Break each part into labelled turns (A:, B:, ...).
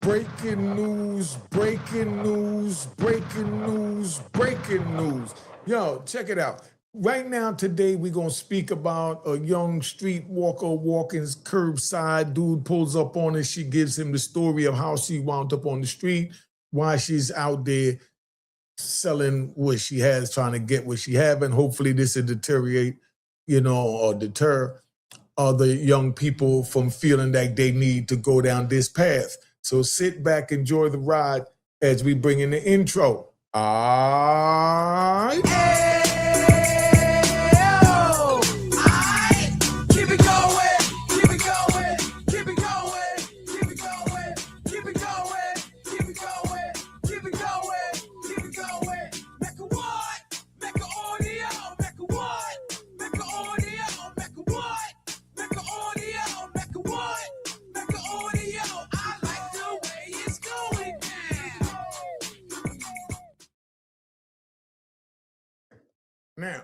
A: Breaking news, breaking news, breaking news, breaking news. Yo, check it out. Right now, today, we're going to speak about a young street walker walking curbside. Dude pulls up on her. She gives him the story of how she wound up on the street, why she's out there selling what she has, trying to get what she have. And hopefully this will deteriorate, or deter other young people from feeling like they need to go down this path. So sit back, enjoy the ride as we bring in the intro. All right. Now,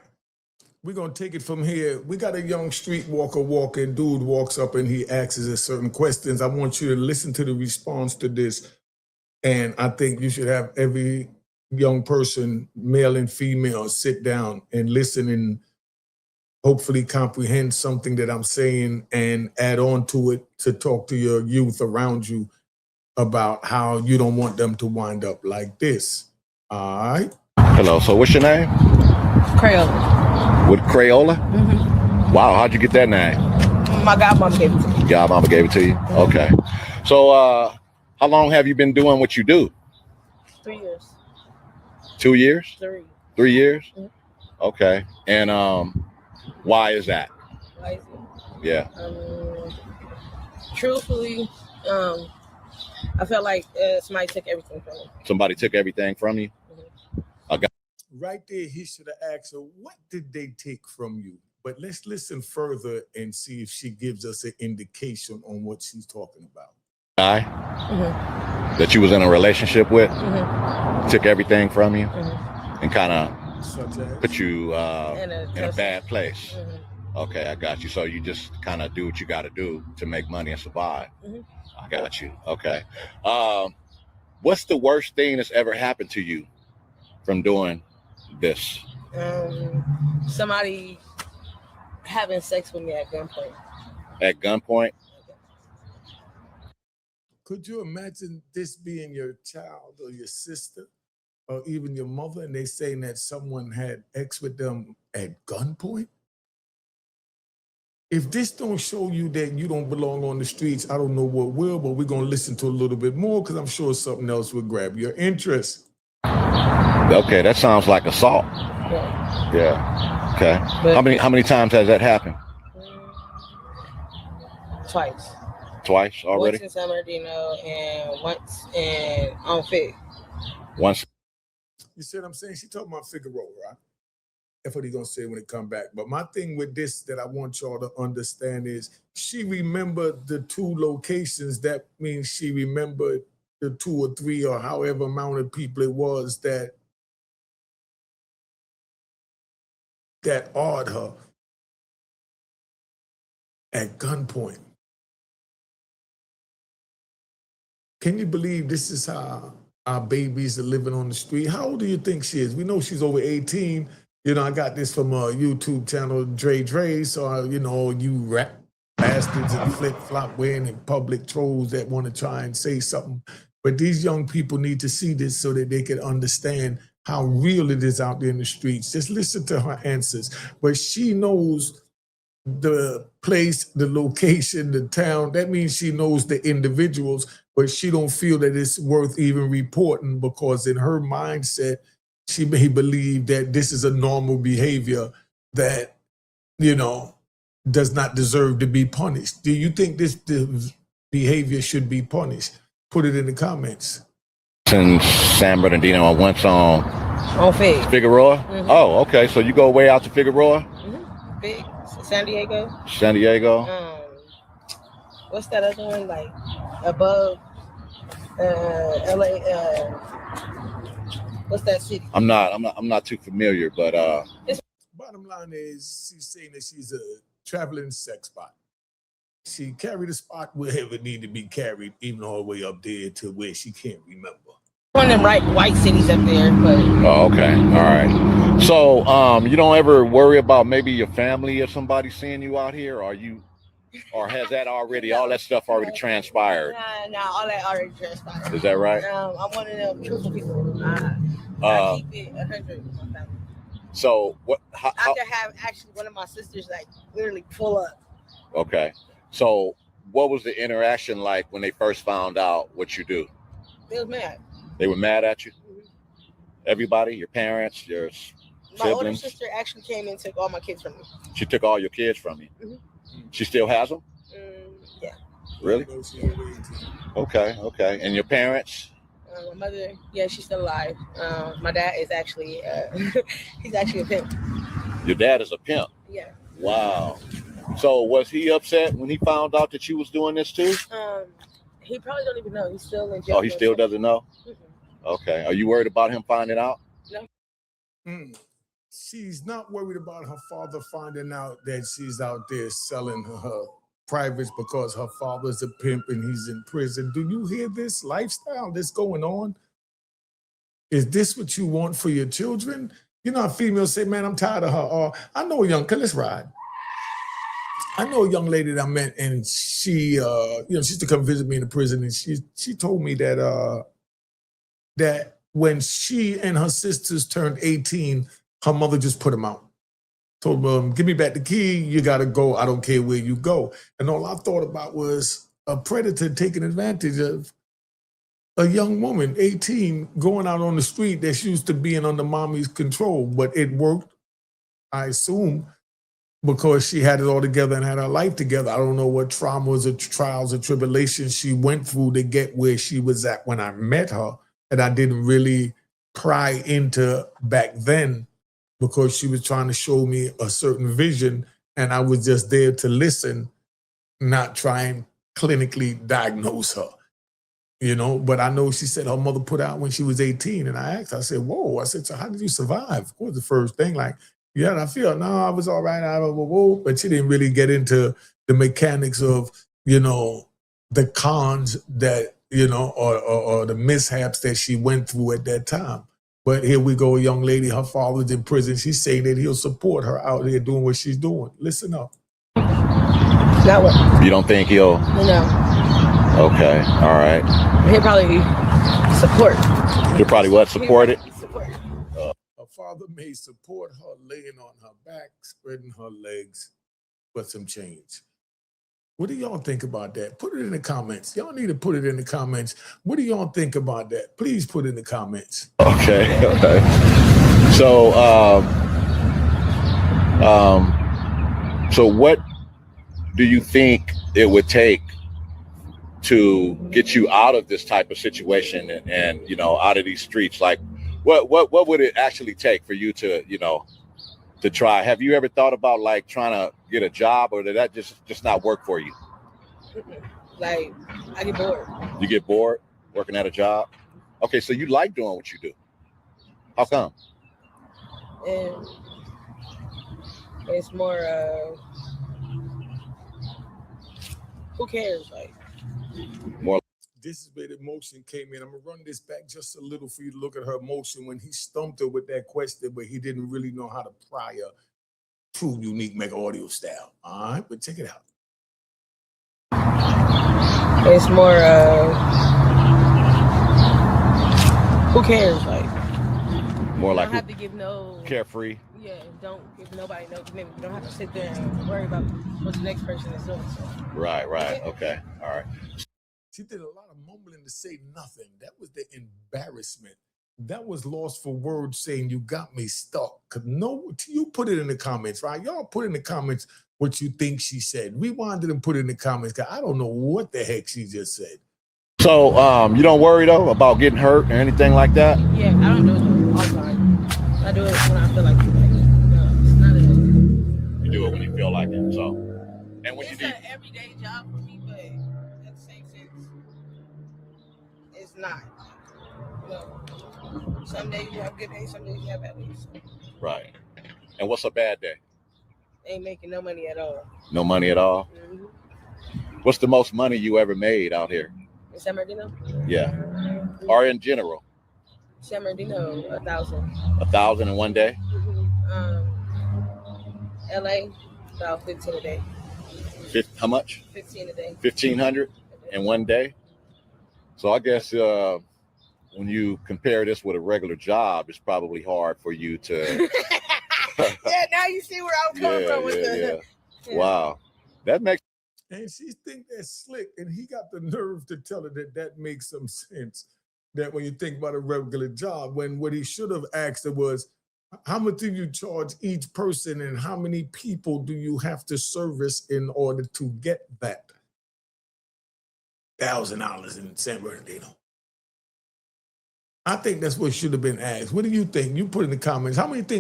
A: we're going to take it from here. We got a young street walker walking. Dude walks up and he asks us certain questions. I want you to listen to the response to this. And I think you should have every young person, male and female, sit down and listen and hopefully comprehend something that I'm saying and add on to it to talk to your youth around you about how you don't want them to wind up like this. All right?
B: Hello. So what's your name?
C: Crayola.
B: With Crayola?
C: Mm-hmm.
B: Wow, how'd you get that name?
C: My godmama gave it to me.
B: Godmama gave it to you? Mm-hmm. Okay. So how long have you been doing what you do?
C: 3 years.
B: 2 years?
C: 3.
B: 3 years?
C: Mm-hmm.
B: Okay. And why is that?
C: Why is it?
B: Yeah.
C: Truthfully, I felt like somebody took everything from me.
B: Somebody took everything from you?
C: Mm-hmm.
B: Okay.
A: Right there, he should have asked her, what did they take from you? But let's listen further and see if she gives us an indication on what she's talking about.
B: Guy
C: Mm-hmm.
B: that you was in a relationship with
C: Mm-hmm.
B: took everything from you
C: Mm-hmm.
B: and kind of put you in a bad place.
C: Mm-hmm.
B: Okay, I got you. So you just kind of do what you got to do to make money and survive.
C: Mm-hmm.
B: I got you. Okay. What's the worst thing that's ever happened to you from doing this?
C: Somebody having sex with me at gunpoint.
B: At gunpoint?
A: Could you imagine this being your child or your sister or even your mother, and they saying that someone had sex with them at gunpoint? If this don't show you that you don't belong on the streets, I don't know what will, but we're going to listen to a little bit more because I'm sure something else will grab your interest.
B: Okay, that sounds like assault.
C: Yeah.
B: Yeah. Okay.
C: But
B: How many times has that happened?
C: Twice.
B: Twice already?
C: Once in San Bernardino and once on Fig.
B: Once.
A: You see what I'm saying? She talking about Figueroa, right? That's what he's going to say when it come back. But my thing with this that I want y'all to understand is she remembered the 2 locations. That means she remembered the 2 or 3 or however amount of people it was that awed her at gunpoint. Can you believe this is how our babies are living on the street? How old do you think she is? We know she's over 18. I got this from a YouTube channel, Dre. So, you rap bastards and flip-flop wearing in public trolls that want to try and say something. But these young people need to see this so that they can understand how real it is out there in the streets. Just listen to her answers. But she knows the place, the location, the town. That means she knows the individuals, but she don't feel that it's worth even reporting because in her mindset, she may believe that this is a normal behavior that, does not deserve to be punished. Do you think this behavior should be punished? Put it in the comments.
B: In San Bernardino, I once on
C: Fig.
B: Figueroa?
C: Mm-hmm.
B: Oh, okay. So you go way out to Figueroa?
C: Mm-hmm. Fig. San Diego.
B: San Diego.
C: What's that other one? Like above LA. What's that city?
B: I'm not too familiar, but
A: bottom line is she's saying that she's a traveling sex bot. She carried the spot wherever it needed to be carried, even all the way up there to where she can't remember.
C: One of them white cities up there, but
B: Oh, okay. All right. So, you don't ever worry about maybe your family or somebody seeing you out here, or has that already, all that stuff already transpired?
C: nah, all that already transpired.
B: Is that right?
C: I'm one of them truthful people. I keep it 100 with my family.
B: So what?
C: I could have actually one of my sisters like literally pull up.
B: Okay. So what was the interaction like when they first found out what you do?
C: They was mad.
B: They were mad at you?
C: Mm-hmm.
B: Everybody, your parents, your
C: my older
B: siblings?
C: sister actually came and took all my kids from me.
B: She took all your kids from you?
C: Mm-hmm.
B: She still has them?
C: Yeah.
B: Really? Okay. And your parents?
C: My mother, yeah, she's still alive. My dad is actually, he's actually a pimp.
B: Your dad is a pimp?
C: Yeah.
B: Wow. So was he upset when he found out that you was doing this too?
C: He probably don't even know. He's still in jail.
B: Oh, he still doesn't know? Mm-hmm. Okay. Are you worried about him finding out?
C: No.
A: She's not worried about her father finding out that she's out there selling her privates because her father's a pimp and he's in prison. Do you hear this lifestyle that's going on? Is this what you want for your children? You know how females say, man, I'm tired of her. Or I know a young, let's ride. I know a young lady that I met, and she, she used to come visit me in the prison, and she told me that that when she and her sisters turned 18, her mother just put them out. Told them, give me back the key, you gotta go, I don't care where you go. And all I thought about was a predator taking advantage of a young woman, 18, going out on the street that's used to being under mommy's control. But it worked, I assume, because she had it all together and had her life together. I don't know what traumas or trials or tribulations she went through to get where she was at when I met her, and I didn't really pry into back then because she was trying to show me a certain vision, and I was just there to listen, not try and clinically diagnose her. But I know she said her mother put out when she was 18, and I asked, I said, whoa, I said, so how did you survive? Of course, the first thing, like, yeah, and I feel, no, I was all right, but she didn't really get into the mechanics of, the cons that, or the mishaps that she went through at that time. But here we go, a young lady, her father's in prison. She's saying that he'll support her out here doing what she's doing. Listen up.
C: Not what?
B: You don't think he'll?
C: No.
B: Okay, all right.
C: He'll probably support.
B: He'll probably what? Support it?
C: Support.
A: Her father may support her laying on her back, spreading her legs, but some change. What do y'all think about that? Put it in the comments. Y'all need to put it in the comments. What do y'all think about that? Please put it in the comments.
B: Okay. So, so what do you think it would take to get you out of this type of situation and out of these streets? Like, what would it actually take for you to to try? Have you ever thought about like trying to get a job, or did that just not work for you?
C: Like, I get bored.
B: You get bored working at a job? Okay, so you like doing what you do. How come?
C: And it's more who cares? Like,
B: more.
A: This is where the emotion came in. I'm gonna run this back just a little for you to look at her emotion when he stumped her with that question, but he didn't really know how to pry a true, unique mega audio style. All right, but check it out.
C: it's more who cares? Like,
B: More like
C: don't have to give no
B: carefree.
C: Yeah, don't give nobody no commitment. You don't have to sit there and worry about what the next person is doing. So.
B: Right. Okay. All right.
A: She did a lot of mumbling to say nothing. That was the embarrassment. That was lost for words, saying you got me stuck. You put it in the comments, right? Y'all put in the comments what you think she said. Rewind it and put it in the comments, because I don't know what the heck she just said.
B: So, you don't worry though about getting hurt or anything like that?
C: Yeah, I don't do it all the time. I do it when I feel like it. It's not
B: You do it when you feel like it. So, and when
C: it's
B: you do,
C: an everyday job for me, but at the same sense, it's not. Some days you have good days, some days you have bad days.
B: right. And what's a bad day?
C: Ain't making no money at all.
B: No money at all?
C: Mm-hmm.
B: What's the most money you ever made out here?
C: In San Bernardino?
B: Yeah. Or in general?
C: San Bernardino, 1,000.
B: 1,000 in one day?
C: LA, about 15 a day.
B: How much?
C: 15 a day.
B: 1,500 in one day? So I guess when you compare this with a regular job, it's probably hard for you to.
C: Yeah, now you see where I'm coming from with the.
B: Yeah. Wow, that makes.
A: And she think that's slick, and he got the nerve to tell her that that makes some sense. That when you think about a regular job, when what he should have asked her was, how much do you charge each person, and how many people do you have to service in order to get that $1,000 in San Bernardino? I think that's what should have been asked. What do you think? You put in the comments. How many of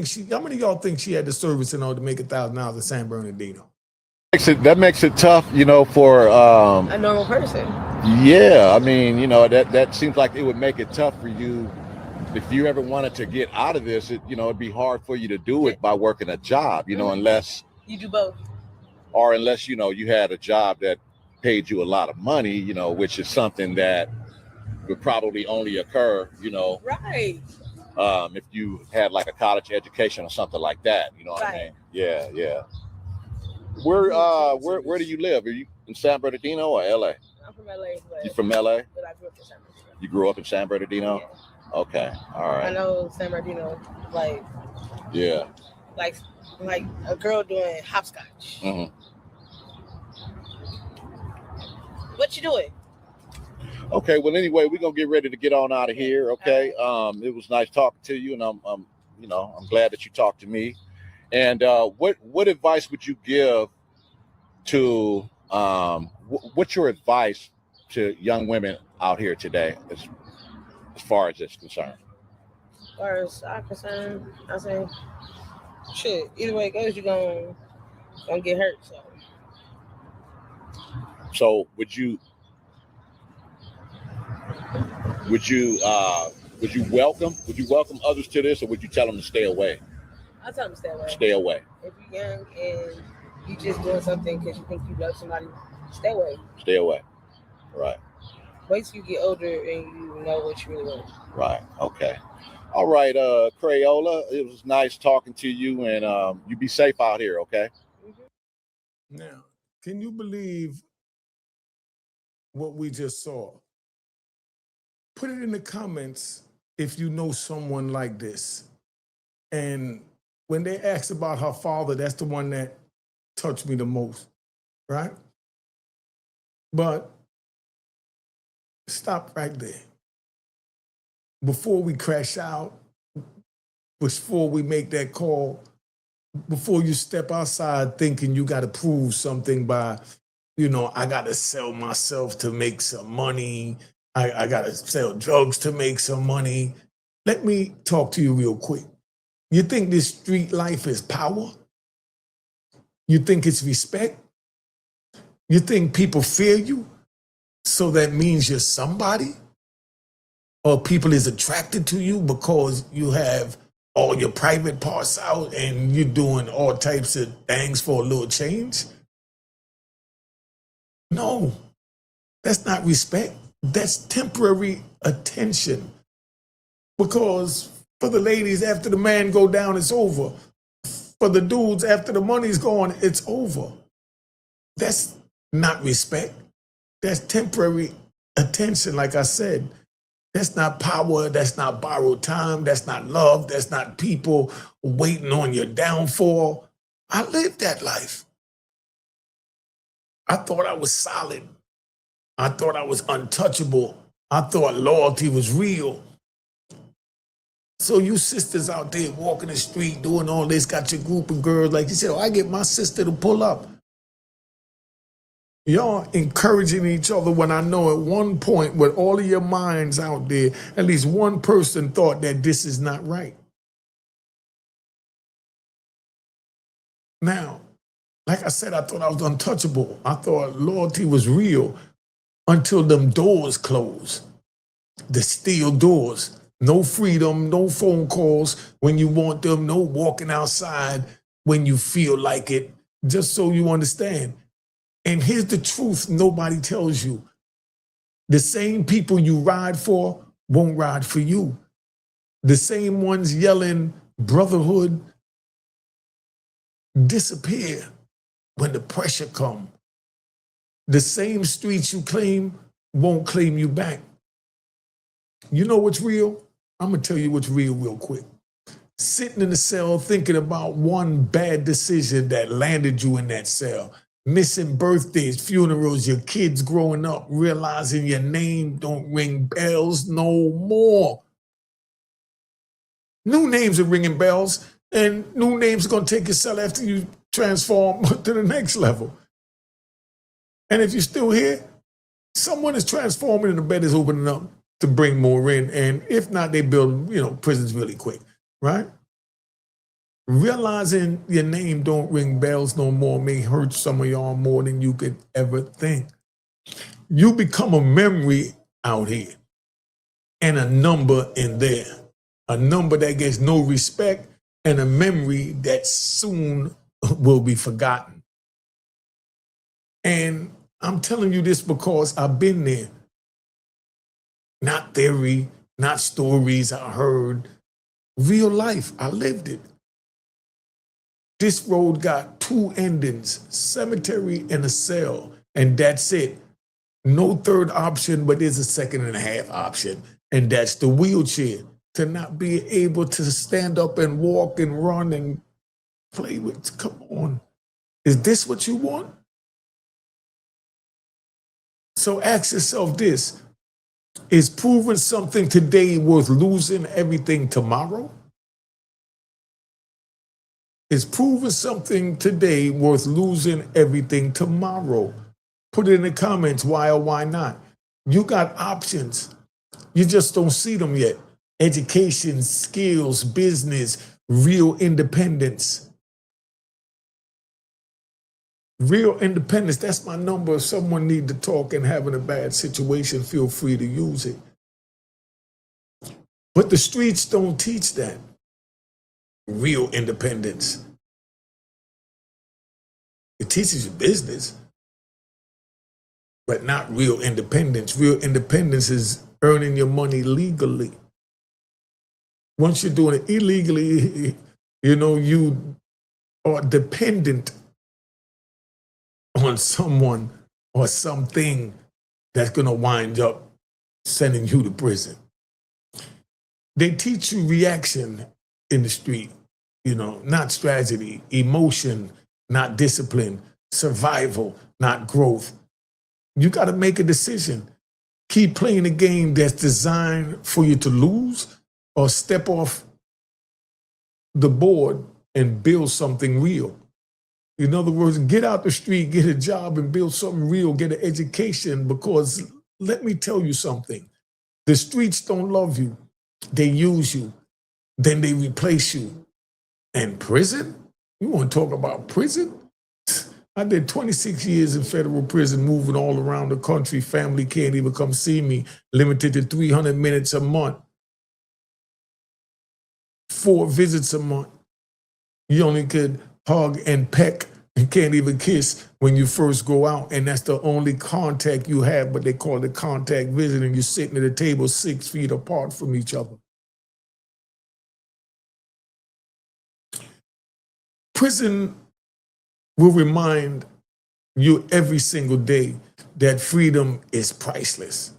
A: y'all think she had to service in order to make $1,000 in San Bernardino?
B: That makes it tough, for
C: a normal person.
B: Yeah, I mean, that seems like it would make it tough for you if you ever wanted to get out of this. It'd be hard for you to do it by working a job, unless
C: you do both,
B: or unless you had a job that paid you a lot of money, which is something that would probably only occur,
C: right.
B: If you had like a college education or something like that, what
C: right.
B: I mean? Yeah. Where do you live? Are you in San Bernardino or LA?
C: I'm from LA.
B: You from LA?
C: But I grew up in San Bernardino.
B: You grew up in San Bernardino?
C: Yeah.
B: Okay, all right.
C: I know San Bernardino, like.
B: Yeah.
C: Like a girl doing hopscotch.
B: Mm-hmm.
C: What you doing?
B: Okay, well, anyway, we're gonna get ready to get on out of here. Okay, it was nice talking to you, and I'm glad that you talked to me. And what advice would you give to what's your advice to young women out here today, as far as it's concerned?
C: As far as I'm concerned, I say, shit. Either way it goes, you're gonna get hurt.
B: So would you welcome others to this, or would you tell them to stay away?
C: I tell them to stay away.
B: Stay away.
C: If you're young and you just doing something because you think you love somebody, stay away.
B: Stay away. Right.
C: Wait till you get older and you know what you really want.
B: Right. Okay. All right, Crayola, it was nice talking to you, and you be safe out here, okay?
A: Mm-hmm. Now, can you believe what we just saw? Put it in the comments if you know someone like this. And when they asked about her father, that's the one that touched me the most, right? But stop right there. Before we crash out, before we make that call, before you step outside thinking you got to prove something by, I got to sell myself to make some money. I got to sell drugs to make some money. Let me talk to you real quick. You think this street life is power? You think it's respect? You think people fear you? So that means you're somebody? Or people is attracted to you because you have all your private parts out and you're doing all types of things for a little change? No, that's not respect. That's temporary attention. Because for the ladies, after the man go down, it's over. For the dudes, after the money's gone, it's over. That's not respect. That's temporary attention, like I said. That's not power. That's not borrowed time. That's not love. That's not people waiting on your downfall. I lived that life. I thought I was solid. I thought I was untouchable. I thought loyalty was real. So you sisters out there walking the street, doing all this, got your group of girls, like you said, I get my sister to pull up. Y'all encouraging each other when I know at one point with all of your minds out there, at least one person thought that this is not right. Now, like I said, I thought I was untouchable. I thought loyalty was real until them doors closed. The steel doors. No freedom, no phone calls when you want them, no walking outside when you feel like it. Just so you understand, And here's the truth nobody tells you. The same people you ride for won't ride for you. The same ones yelling brotherhood disappear when the pressure comes. The same streets you claim won't claim you back. You know what's real? I'm going to tell you what's real quick. Sitting in the cell thinking about one bad decision that landed you in that cell. Missing birthdays, funerals, your kids growing up, realizing your name don't ring bells no more. New names are ringing bells, and new names are going to take your cell after you transform to the next level. And if you're still here, someone is transforming and the bed is opening up to bring more in. And if not, they build, prisons really quick, right? Realizing your name don't ring bells no more may hurt some of y'all more than you could ever think. You become a memory out here and a number in there. A number that gets no respect and a memory that soon will be forgotten. And I'm telling you this because I've been there. Not theory, not stories I heard. Real life, I lived it. This road got two endings, cemetery and a cell, and that's it. No third option, but there's a second and a half option, and that's the wheelchair. To not be able to stand up and walk and run and play with. Come on. Is this what you want? So ask yourself this. Is proving something today worth losing everything tomorrow? Is proving something today worth losing everything tomorrow? Put it in the comments, why or why not. You got options. You just don't see them yet. Education, skills, business, real independence. Real independence, that's my number. If someone needs to talk and having a bad situation, feel free to use it. But the streets don't teach that. Real independence. It teaches you business, but not real independence. Real independence is earning your money legally. Once you're doing it illegally, you are dependent on someone or something that's going to wind up sending you to prison. They teach you reaction in the street, not strategy, emotion, not discipline, survival, not growth. You got to make a decision. Keep playing a game that's designed for you to lose, or step off the board and build something real. In other words, get out the street, get a job and build something real, get an education, because let me tell you something. The streets don't love you. They use you. Then they replace you. And prison? You want to talk about prison? I did 26 years in federal prison, moving all around the country. Family can't even come see me, limited to 300 minutes a month. 4 visits a month. You only could hug and peck and can't even kiss when you first go out. And that's the only contact you have, but they call it contact visit, and you're sitting at a table 6 feet apart from each other. Prison will remind you every single day that freedom is priceless.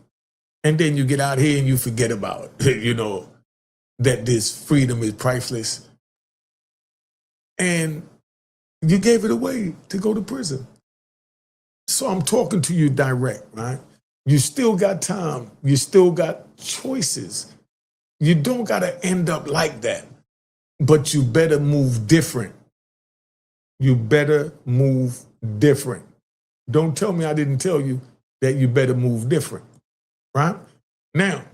A: And then you get out here and you forget about it, that this freedom is priceless. And you gave it away to go to prison. So I'm talking to you direct, right? You still got time. You still got choices. You don't got to end up like that, but you better move different. You better move different. Don't tell me I didn't tell you that you better move different, right? Now,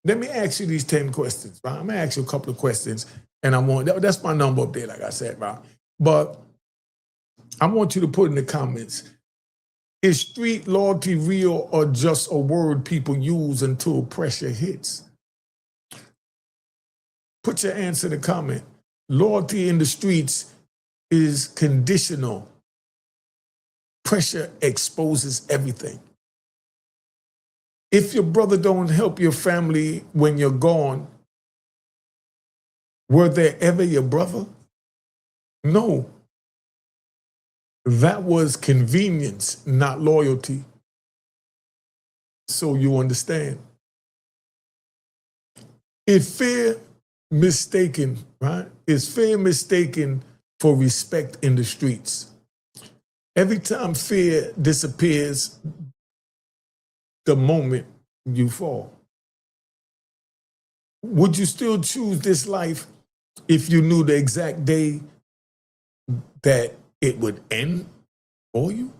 A: let me ask you these 10 questions, right? I'm going to ask you a couple of questions, and that's my number up there, like I said, right? But I want you to put in the comments, is street loyalty real or just a word people use until pressure hits? Put your answer in the comment. Loyalty in the streets is conditional. Pressure exposes everything. If your brother don't help your family when you're gone, were they ever your brother? No. That was convenience, not loyalty. So you understand. Is fear mistaken, right? Is fear mistaken for respect in the streets? Every time fear disappears, the moment you fall. Would you still choose this life if you knew the exact day that it would end for you?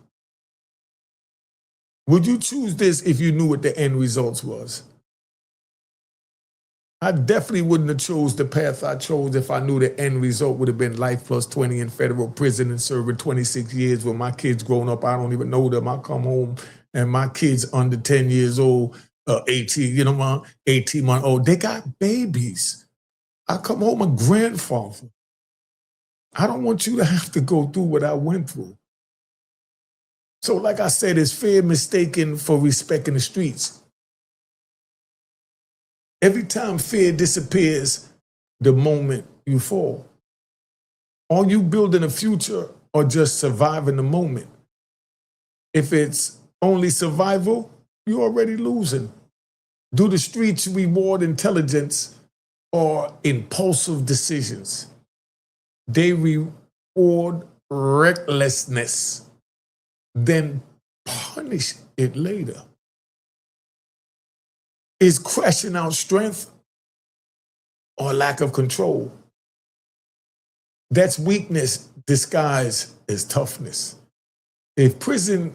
A: Would you choose this if you knew what the end results was? I definitely wouldn't have chose the path I chose if I knew the end result would have been life plus 20 in federal prison and serving 26 years when my kids grown up. I don't even know them. I come home and my kids under 10 years old, 18, 18-month-old, they got babies. I come home a grandfather. I don't want you to have to go through what I went through. So like I said, is fear mistaken for respect in the streets? Every time fear disappears, the moment you fall. Are you building a future or just surviving the moment? If it's only survival, you're already losing. Do the streets reward intelligence or impulsive decisions? They reward recklessness, then punish it later. Is crashing out strength or lack of control? That's weakness disguised as toughness. If prison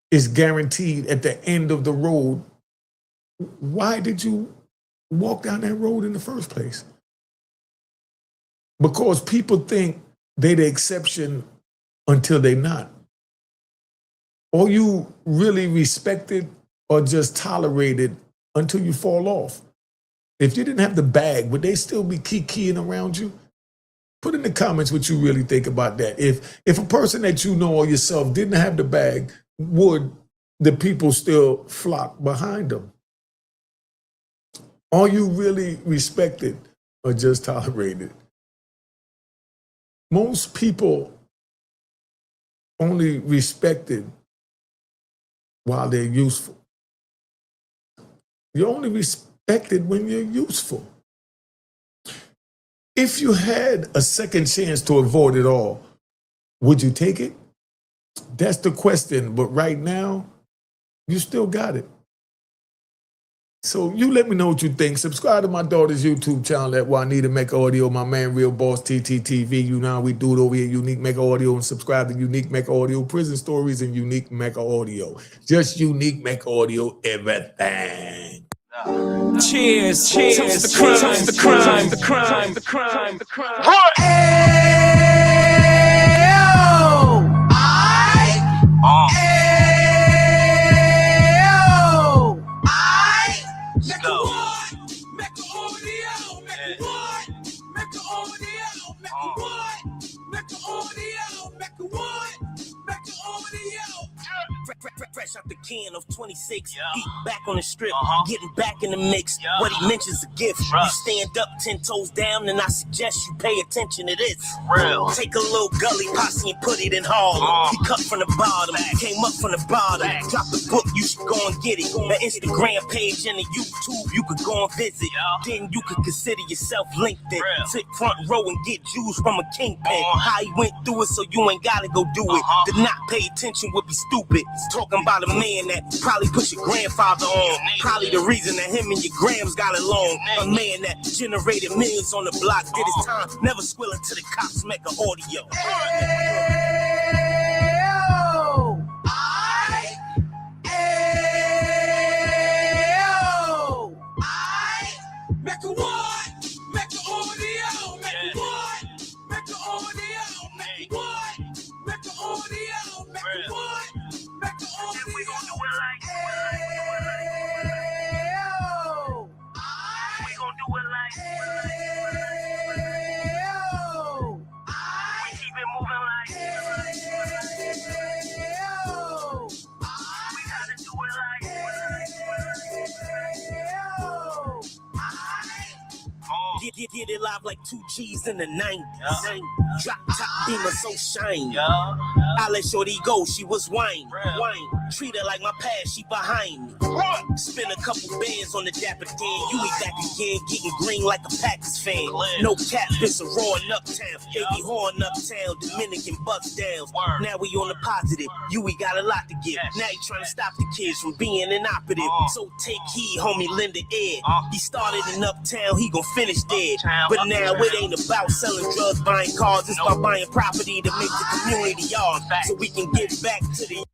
A: is guaranteed at the end of the road, why did you walk down that road in the first place? Because people think they're the exception until they're not. Are you really respected or just tolerated until you fall off? If you didn't have the bag, would they still be keying around you? Put in the comments what you really think about that. If a person that you know or yourself didn't have the bag, would the people still flock behind them? Are you really respected or just tolerated? Most people only respected while they're useful. You're only respected when you're useful. If you had a second chance to avoid it all, would you take it? That's the question. But right now, you still got it. So you let me know what you think. Subscribe to my daughter's YouTube channel at Juanita Mecca Audio, my man Real Boss TTTV. You know how we do it over here, Unique Mecca Audio, and subscribe to Unique Mecca Audio, Prison Stories, and Unique Mecca Audio. Just Unique Mecca Audio, everything.
D: Cheers, cheers, the crime, the crime, the crime, the crime, the crime.
E: Fresh out the can of 26, deep back on the strip, getting back in the mix. What he mentions a gift. You stand up 10 toes down, and I suggest you pay attention to this. Real. Take a little gully posse and put it in Harlem. He cut from the bottom, came up from the bottom. Drop the book, you should go and get it. The Instagram page and the YouTube, you could go and visit. Then you could consider yourself LinkedIn. Sit front row and get Jews from a kingpin. How he went through it, so you ain't gotta go do it. To not pay attention would be stupid. Talking about a man that probably put your grandfather on. Probably the reason that him and your grams got along. A man that generated millions on the block, did his time, never squilling to the cops, make an audio. Get it live like 2 G's in the 90s. Drop top beamer so shiny. I let shorty go, she was wine. Treat her like my past, she behind me. Spend a couple bands on the dapper Dan. You be back again, getting green like a Packers fan. No cap, it's a roaring uptown. Baby horn uptown, Dominican bust downs. Now we on the positive, we got a lot to give. Now he trying to stop the kids from being inoperative. So take heed, homie, lend an ear. He started in uptown, he gon' finish dead. But now it ain't about selling drugs, buying cars. It's about buying property to make the community ours, so we can give back to the